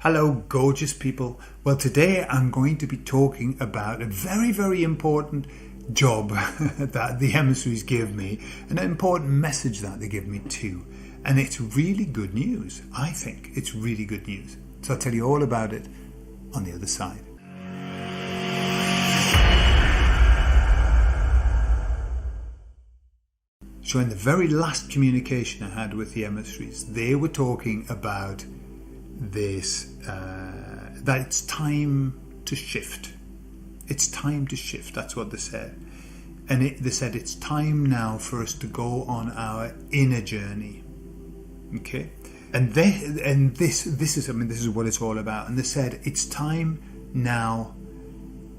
Hello, gorgeous people. Well, today I'm going to be talking about a very, very important job that the emissaries give me, and an important message that they give me too. And it's really good news. I think it's really good news. So I'll tell you all about it on the other side. So in the very last communication I had with the emissaries, they were talking about this, that it's time to shift. It's time to shift, that's what they said. And they said it's time now for us to go on our inner journey. Okay? And this is what it's all about. And they said it's time now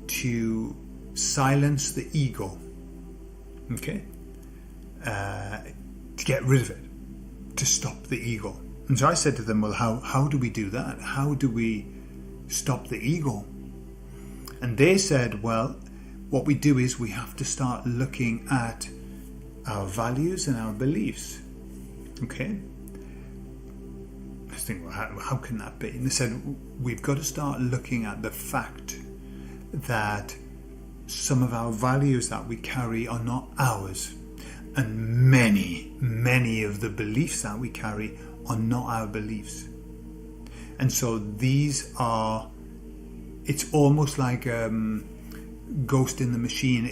to silence the ego. Okay? To get rid of it, to stop the ego. And so I said to them, well, how do we do that? How do we stop the ego? And they said, well, what we do is we have to start looking at our values and our beliefs. Okay? I think, well, how can that be? And they said, we've got to start looking at the fact that some of our values that we carry are not ours. And many of the beliefs that we carry are not our beliefs. And so these are, it's almost like ghost in the machine.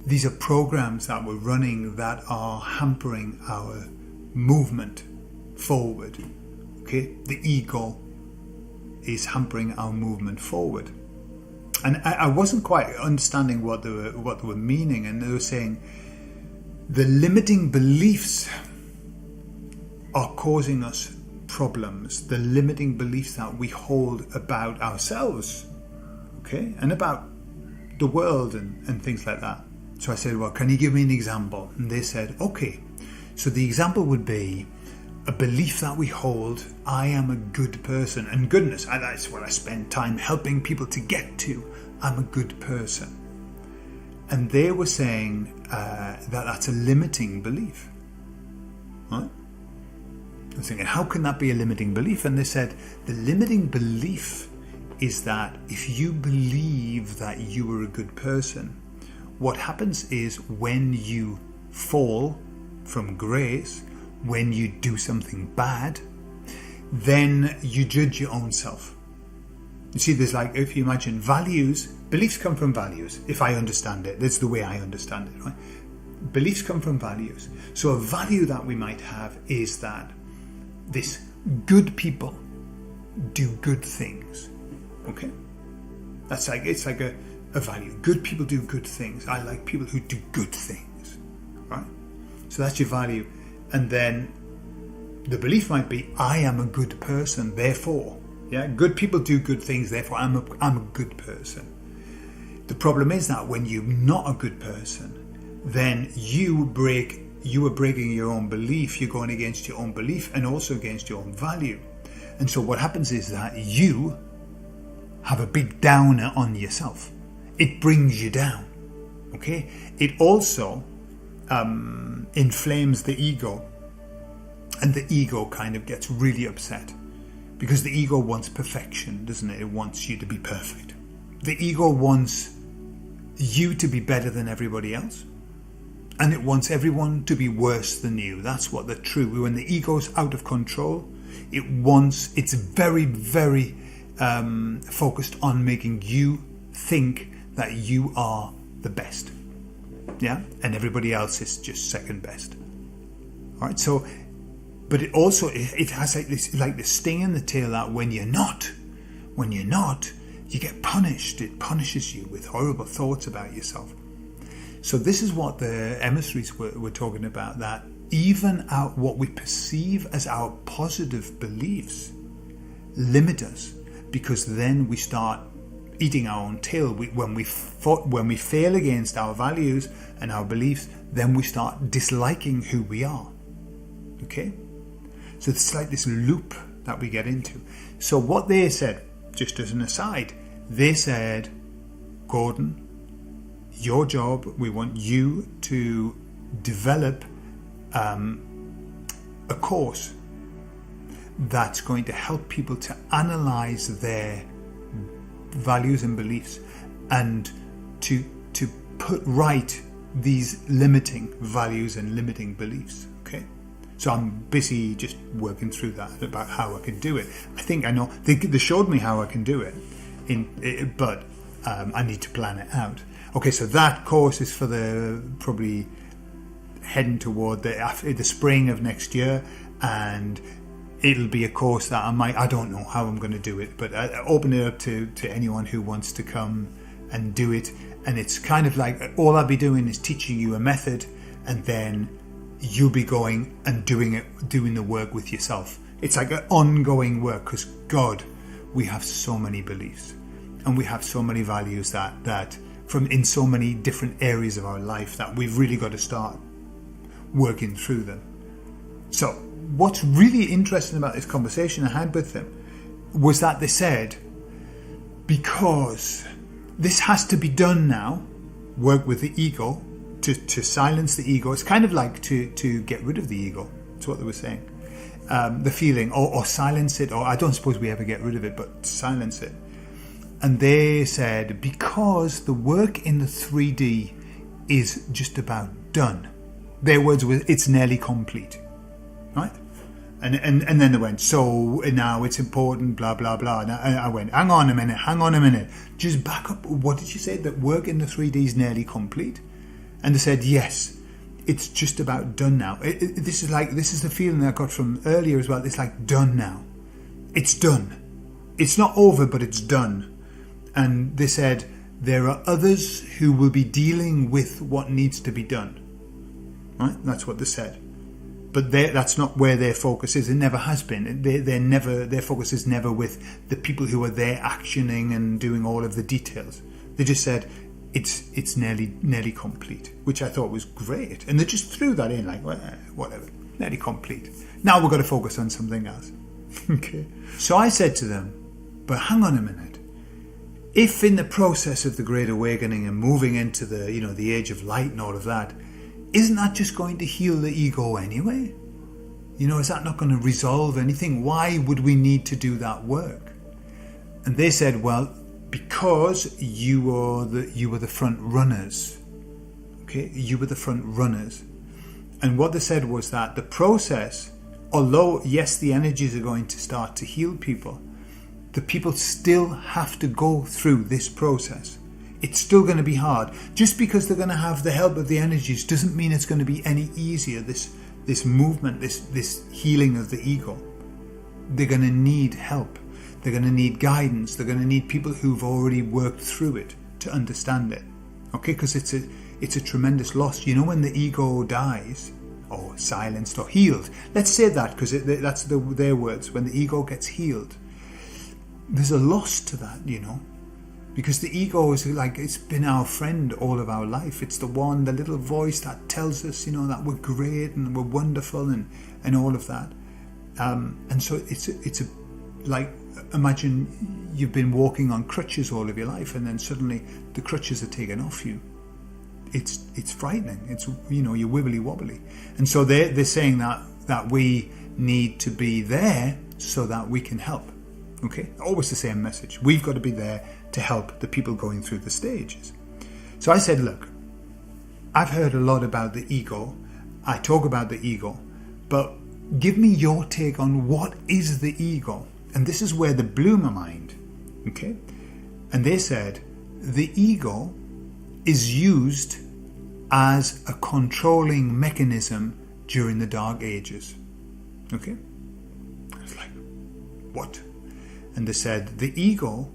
These are programs that we're running that are hampering our movement forward. Okay, the ego is hampering our movement forward. And I wasn't quite understanding what they were meaning, and they were saying the limiting beliefs are causing us problems. The limiting beliefs that we hold about ourselves, okay, and about the world and things like that. So I said, well, can you give me an example? And they said, okay, so the example would be a belief that we hold, I am a good person. And goodness, that's what I spend time helping people to get to. I'm a good person. And they were saying that that's a limiting belief. Right? I was thinking, how can that be a limiting belief? And they said, the limiting belief is that if you believe that you are a good person, what happens is when you fall from grace, when you do something bad, then you judge your own self. You see, there's like, if you imagine values, beliefs come from values, if I understand it. That's the way I understand it, right? Beliefs come from values. So a value that we might have is that this good people do good things. Okay? That's like, it's like a value. Good people do good things. I like people who do good things. Right? So that's your value. And then the belief might be, I am a good person, therefore. Yeah, good people do good things, therefore I'm a good person. The problem is that when you're not a good person, then you are breaking your own belief. You're going against your own belief and also against your own value. And so what happens is that you have a big downer on yourself. It brings you down. Okay? It also inflames the ego, and the ego kind of gets really upset because the ego wants perfection, doesn't it? It wants you to be perfect. The ego wants you to be better than everybody else, and it wants everyone to be worse than you. That's what the true. When the ego's out of control, it's very, very focused on making you think that you are the best. Yeah, and everybody else is just second best. All right, so, but it also, it has like this sting in the tail that when you're not, you get punished. It punishes you with horrible thoughts about yourself. So this is what the emissaries were talking about, that even what we perceive as our positive beliefs limit us, because then we start eating our own tail. When we fail against our values and our beliefs, then we start disliking who we are. Okay? So it's like this loop that we get into. So what they said, just as an aside, they said, Gordon, your job, we want you to develop a course that's going to help people to analyze their values and beliefs and to put right these limiting values and limiting beliefs. Okay, so I'm busy just working through that about how I can do it. I think I know they showed me how I can do it, but I need to plan it out. Okay, so that course is for the probably heading toward the spring of next year, and it'll be a course that I don't know how I'm going to do it, but I open it up to anyone who wants to come and do it. And it's kind of like all I'll be doing is teaching you a method, and then you'll be going and doing the work with yourself. It's like an ongoing work, because God, we have so many beliefs and we have so many values that from in so many different areas of our life that we've really got to start working through them. So what's really interesting about this conversation I had with them was that they said, because this has to be done now, work with the ego, to silence the ego. It's kind of like to get rid of the ego. That's what they were saying. The feeling, or silence it, or I don't suppose we ever get rid of it, but silence it. And they said, because the work in the 3D is just about done. Their words were, it's nearly complete. Right? And then they went, so now it's important, blah, blah, blah. And I went, hang on a minute. Just back up. What did you say? That work in the 3D is nearly complete? And they said, yes, it's just about done now. This is the feeling that I got from earlier as well. It's like done now. It's done. It's not over, but it's done. And they said, there are others who will be dealing with what needs to be done. Right? That's what they said. But that's not where their focus is. It never has been. Their focus is never with the people who are there actioning and doing all of the details. They just said it's nearly complete, which I thought was great. And they just threw that in like, well, whatever, nearly complete. Now we've got to focus on something else. Okay. So I said to them, but hang on a minute. If in the process of the Great Awakening and moving into the age of light and all of that, isn't that just going to heal the ego anyway? Is that not going to resolve anything? Why would we need to do that work? And they said, well, because you were the front runners. Okay, you were the front runners. And what they said was that the process, although yes, the energies are going to start to heal people, the people still have to go through this process. It's still going to be hard. Just because they're going to have the help of the energies doesn't mean it's going to be any easier. This movement, this healing of the ego. They're going to need help. They're going to need guidance. They're going to need people who've already worked through it to understand it. Okay, because it's a tremendous loss. When the ego dies, or silenced or healed. Let's say that, because that's their words. When the ego gets healed, there's a loss to that, because the ego is like, it's been our friend all of our life. It's the little voice that tells us, that we're great and we're wonderful and all of that. And so it's like, imagine you've been walking on crutches all of your life, and then suddenly the crutches are taken off you. It's frightening. It's, you're wibbly wobbly. And so they're saying that we need to be there so that we can help. Okay, always the same message. We've got to be there to help the people going through the stages. So I said, look, I've heard a lot about the ego. I talk about the ego, but give me your take on what is the ego. And this is where they blew my mind. Okay, and they said the ego is used as a controlling mechanism during the Dark Ages. Okay, I was like, what? And they said the ego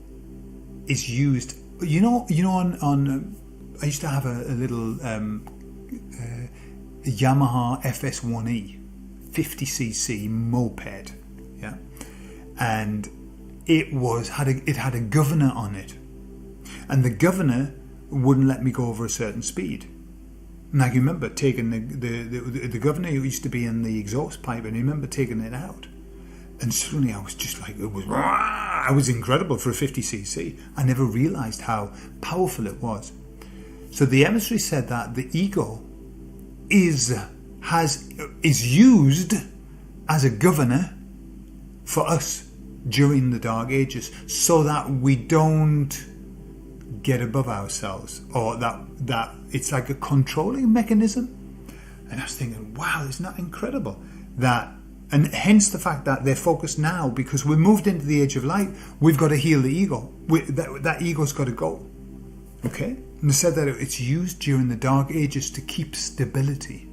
is used. On I used to have a little Yamaha FS1E 50cc moped, yeah, and it had a governor on it, and the governor wouldn't let me go over a certain speed. And I remember taking the governor used to be in the exhaust pipe, and I remember taking it out. And suddenly I was just like, I was incredible for a 50cc. I never realized how powerful it was. So the emissary said that the ego is used as a governor for us during the Dark Ages, so that we don't get above ourselves, or that it's like a controlling mechanism. And I was thinking, wow, isn't that incredible? And hence the fact that they're focused now, because we moved into the age of light. We've got to heal the ego. That ego's got to go. Okay? And they said that it's used during the Dark Ages to keep stability.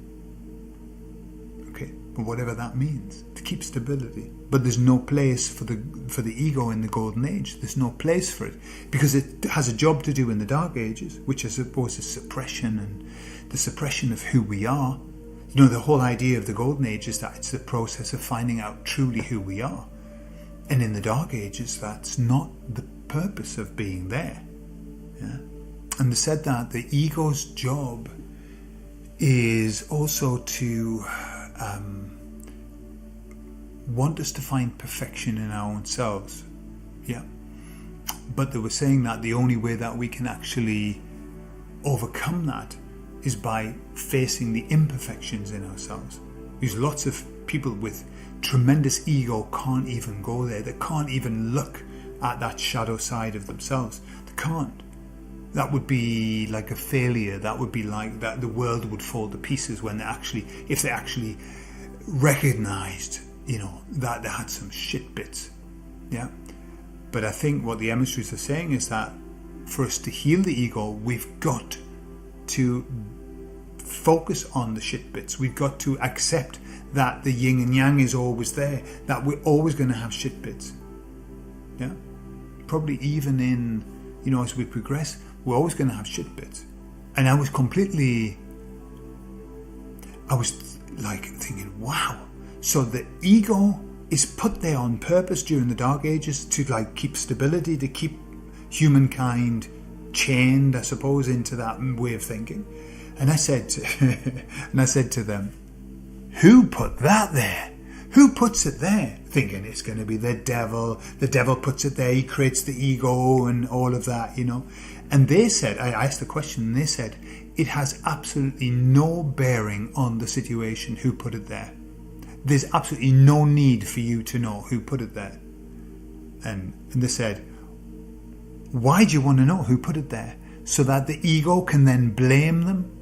Okay? But whatever that means, to keep stability. But there's no place for the ego in the Golden Age. There's no place for it, because it has a job to do in the Dark Ages, which I suppose is suppression, and the suppression of who we are. You know, the whole idea of the Golden Age is that it's the process of finding out truly who we are. And in the Dark Ages, that's not the purpose of being there. Yeah? And they said that the ego's job is also to want us to find perfection in our own selves. Yeah. But they were saying that the only way that we can actually overcome that is by facing the imperfections in ourselves. Because lots of people with tremendous ego can't even go there. They can't even look at that shadow side of themselves. They can't. That would be like a failure. That would be like that the world would fall to pieces when if they actually recognized, you know, that they had some shit bits. Yeah. But I think what the emissaries are saying is that for us to heal the ego, we've got to focus on the shit bits. We've got to accept that the yin and yang is always there, that we're always going to have shit bits. Yeah. Probably even in, you know, as we progress, we're always going to have shit bits. And I was like thinking, wow. So the ego is put there on purpose during the Dark Ages to like keep stability, to keep humankind chained, I suppose, into that way of thinking. And I said to them, who put that there? Who puts it there? Thinking it's going to be the devil. The devil puts it there. He creates the ego and all of that, you know. And they said, I asked the question, and they said, it has absolutely no bearing on the situation who put it there. There's absolutely no need for you to know who put it there. And they said, why do you want to know who put it there? So that the ego can then blame them?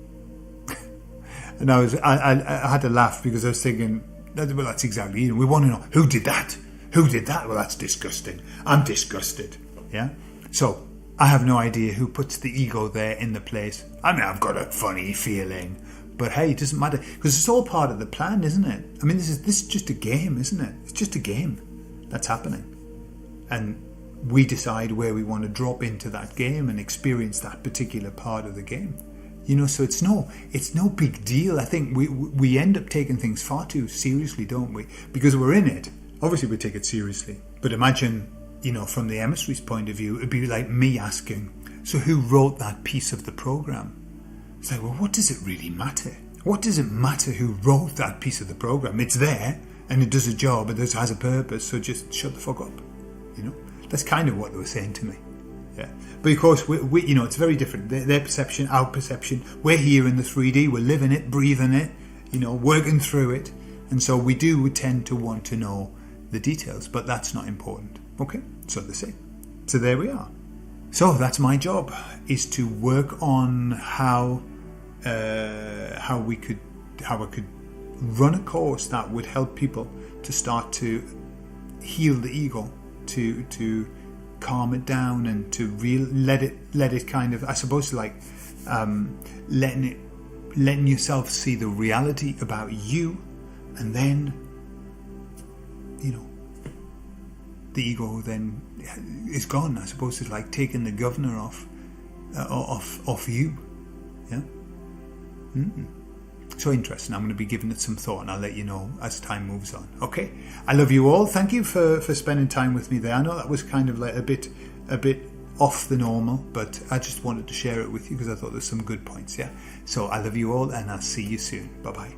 And I had to laugh, because I was thinking, well, that's exactly it. We want to know, who did that? Who did that? Well, that's disgusting. I'm disgusted. Yeah? So, I have no idea who puts the ego there in the place. I mean, I've got a funny feeling. But hey, it doesn't matter, because it's all part of the plan, isn't it? I mean, this is just a game, isn't it? It's just a game that's happening. And we decide where we want to drop into that game and experience that particular part of the game. You know, so it's no big deal. I think we end up taking things far too seriously, don't we? Because we're in it. Obviously, we take it seriously. But imagine, you know, from the emissary's point of view, it'd be like me asking, so who wrote that piece of the program? It's like, well, what does it really matter? What does it matter who wrote that piece of the program? It's there, and it does a job, it has a purpose, so just shut the fuck up. You know? That's kind of what they were saying to me. Yeah. But of course, we you know, it's very different. Their perception, our perception. We're here in the 3D. We're living it, breathing it, you know, working through it. And so we tend to want to know the details, but that's not important. Okay? So they say. So there we are. So that's my job, is to work on how I could run a course that would help people to start to heal the ego, to calm it down, and to let it kind of, I suppose, like letting yourself see the reality about you, and then, you know, the ego then is gone. I suppose it's like taking the governor off you. Yeah. So interesting. I'm going to be giving it some thought, and I'll let you know as time moves on. Okay. I love you all. Thank you for spending time with me there. I know that was kind of like a bit off the normal, but I just wanted to share it with you because I thought there's some good points. Yeah. So I love you all, and I'll see you soon. Bye bye.